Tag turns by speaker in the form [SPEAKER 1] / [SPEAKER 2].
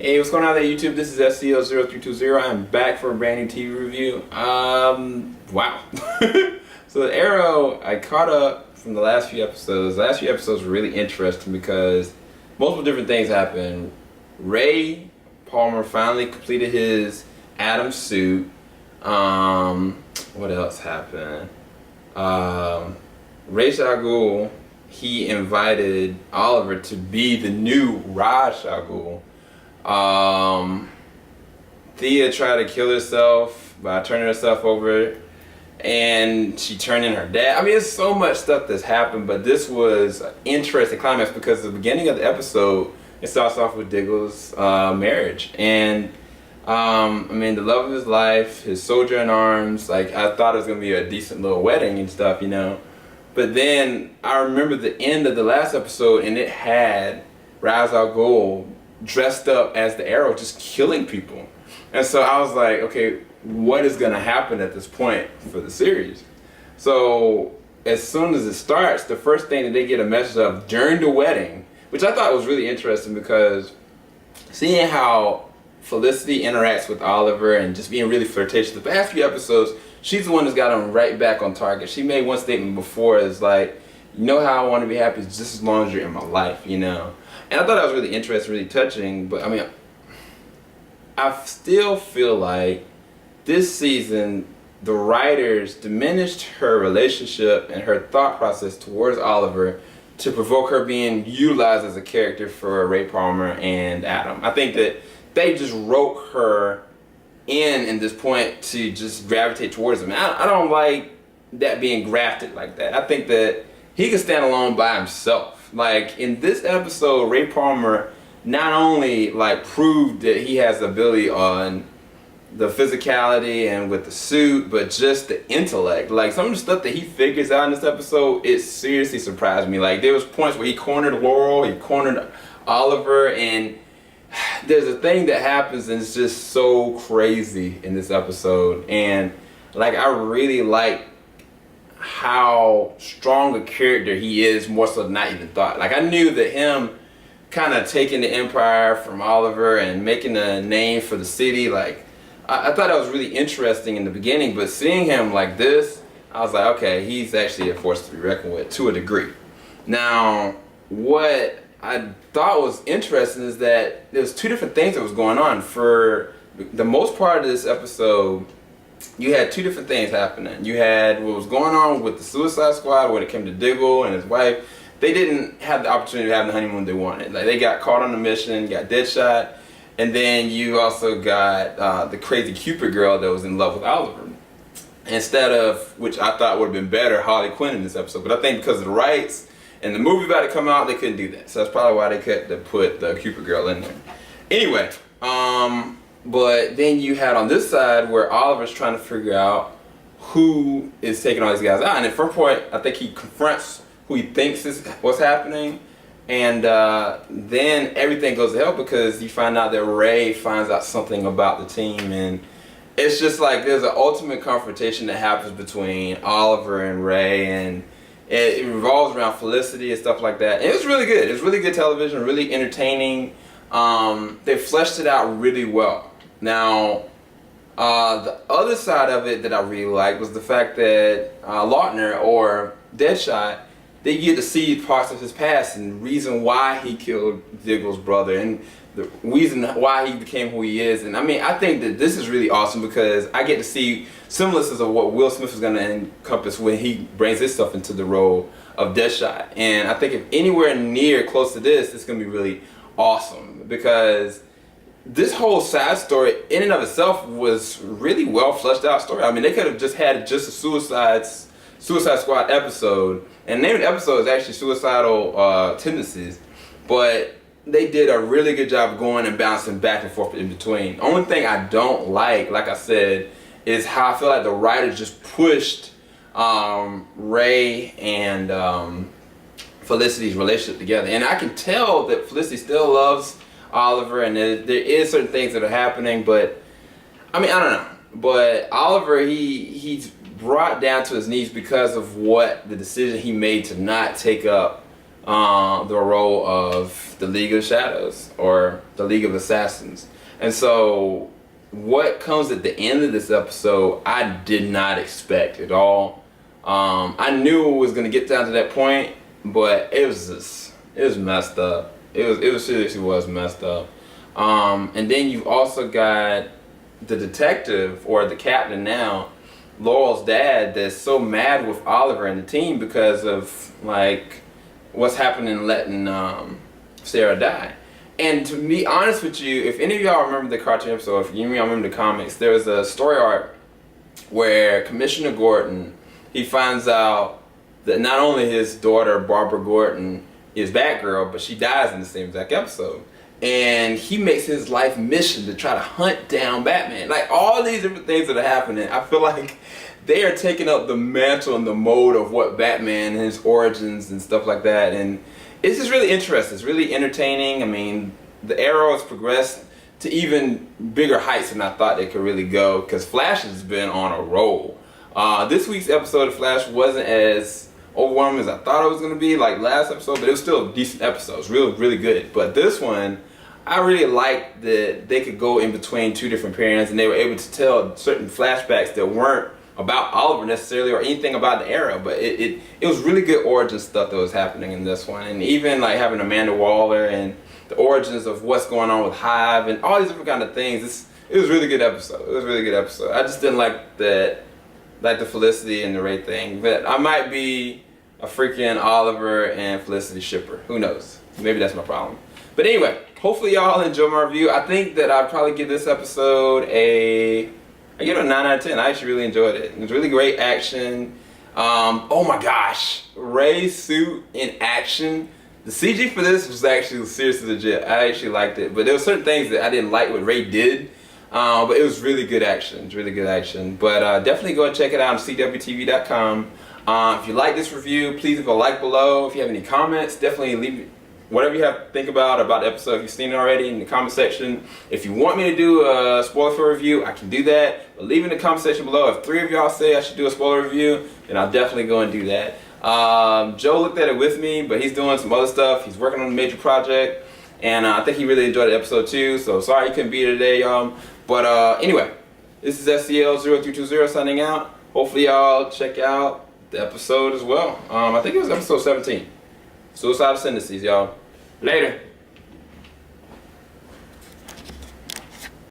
[SPEAKER 1] Hey, what's going on there, YouTube? This is SCO0320. I'm back for a brand new TV review. Wow. So the Arrow, I caught up from the last few episodes. The last few episodes were really interesting because multiple different things happened. Ray Palmer finally completed his Atom suit. What else happened? Ra's al Ghul, he invited Oliver to be the new Ra's al Ghul. Thea tried to kill herself by turning herself over, and she turned in her dad. I mean, there's so much stuff that's happened, but this was an interesting climax because the beginning of the episode, it starts off with Diggle's marriage, and I mean, the love of his life, his soldier in arms. Like, I thought it was gonna be a decent little wedding and stuff, you know. But then I remember the end of the last episode, and it had Ra's al Ghul dressed up as the Arrow, just killing people. And so I was like, okay, what is gonna happen at this point for the series? So as soon as it starts, the first thing that they get a message of during the wedding, which I thought was really interesting because seeing how Felicity interacts with Oliver and just being really flirtatious. The past few episodes, she's the one that's got him right back on target. She made one statement before, is like, you know how I want to be happy just as long as you're in my life, you know? And I thought that was really interesting, really touching, but I mean, I still feel like this season, the writers diminished her relationship and her thought process towards Oliver to provoke her being utilized as a character for Ray Palmer and Adam. I think that they just wrote her in this point to just gravitate towards him. I don't like that being grafted like that. I think that he can stand alone by himself. Like, in this episode, Ray Palmer not only like proved that he has the ability on the physicality and with the suit, but just the intellect. Like, some of the stuff that he figures out in this episode, it seriously surprised me. Like, there was points where he cornered Laurel, he cornered Oliver, and there's a thing that happens and it's just so crazy in this episode. And like, I really like how strong a character he is, more so than I even thought. Like, I knew that him kind of taking the empire from Oliver and making a name for the city, like, I thought that was really interesting in the beginning, but seeing him like this, I was like, okay, he's actually a force to be reckoned with to a degree. Now, what I thought was interesting is that there was two different things that was going on. For the most part of this episode, you had two different things happening. You had what was going on with the Suicide Squad when it came to Diggle and his wife. They didn't have the opportunity to have the honeymoon they wanted. Like, they got caught on the mission, got Deadshot, and then you also got the crazy Cupid girl that was in love with Oliver. Instead of, which I thought would have been better, Harley Quinn in this episode. But I think because of the rights and the movie about to come out, they couldn't do that. So that's probably why they put the Cupid girl in there. Anyway, but then you had on this side where Oliver's trying to figure out who is taking all these guys out. And at first point, I think he confronts who he thinks is what's happening. And then everything goes to hell because you find out that Ray finds out something about the team. And it's just like there's an ultimate confrontation that happens between Oliver and Ray. And it revolves around Felicity and stuff like that. And it was really good. It was really good television, really entertaining. They fleshed it out really well. Now, the other side of it that I really liked was the fact that Lautner, or Deadshot, they get to see parts of his past and the reason why he killed Diggle's brother and the reason why he became who he is. And I mean, I think that this is really awesome because I get to see symbolisms of what Will Smith is going to encompass when he brings his stuff into the role of Deadshot. And I think if anywhere near close to this, it's going to be really awesome because this whole side story in and of itself was really well fleshed out story. I mean, they could have just had just a Suicide Squad episode, and the name of the episode is actually Suicidal Tendencies, but they did a really good job of going and bouncing back and forth in between. The only thing I don't like I said, is how I feel like the writers just pushed Ray and Felicity's relationship together. And I can tell that Felicity still loves Oliver, and there is certain things that are happening, but I mean, I don't know. But Oliver, he's brought down to his knees because of what the decision he made to not take up the role of the League of Shadows or the League of Assassins. And so what comes at the end of this episode, I did not expect at all. I knew it was gonna get down to that point, but it was messed up. It was seriously was messed up. And then you've also got the detective, or the captain now, Laurel's dad, that's so mad with Oliver and the team because of like what's happening, letting Sarah die. And to be honest with you, if any of y'all remember the cartoon episode, if any of y'all remember the comics, there was a story arc where Commissioner Gordon, he finds out that not only his daughter Barbara Gordon is Batgirl, but she dies in the same exact episode. And he makes his life mission to try to hunt down Batman. Like, all these different things that are happening, I feel like they are taking up the mantle and the mode of what Batman and his origins and stuff like that. And it's just really interesting. It's really entertaining. I mean, the Arrow has progressed to even bigger heights than I thought they could really go, because Flash has been on a roll. This week's episode of Flash wasn't as overwhelming as I thought it was going to be, like last episode, but it was still a decent episode. It's really good. But this one, I really liked that they could go in between two different periods, and they were able to tell certain flashbacks that weren't about Oliver necessarily or anything about the Arrow, but it was really good origin stuff that was happening in this one. And even like having Amanda Waller and the origins of what's going on with Hive and all these different kind of things, it was a really good episode. It was a really good episode. I just didn't like the Felicity and the Ray thing, but I might be a freaking Oliver and Felicity shipper. Who knows? Maybe that's my problem. But anyway, hopefully y'all enjoy my review. I think that I'd probably give this episode I give it a 9 out of 10. I actually really enjoyed it. It was really great action. Oh my gosh, Ray's suit in action. The CG for this was actually seriously legit. I actually liked it, but there were certain things that I didn't like what Ray did. But it was really good action. It's really good action. But definitely go and check it out on cwtv.com. If you like this review, please leave a like below. If you have any comments, definitely leave whatever you have to think about the episode. If you've seen it already, in the comment section. If you want me to do a spoiler-free review, I can do that. But leave in the comment section below. If 3 of y'all say I should do a spoiler review, then I'll definitely go and do that. Joe looked at it with me, but he's doing some other stuff. He's working on a major project, and I think he really enjoyed the episode too. So sorry he couldn't be here today, y'all. But anyway, this is SCL0320 signing out. Hopefully y'all check out the episode as well. I think it was episode 17. Suicidal Tendencies, y'all. Later.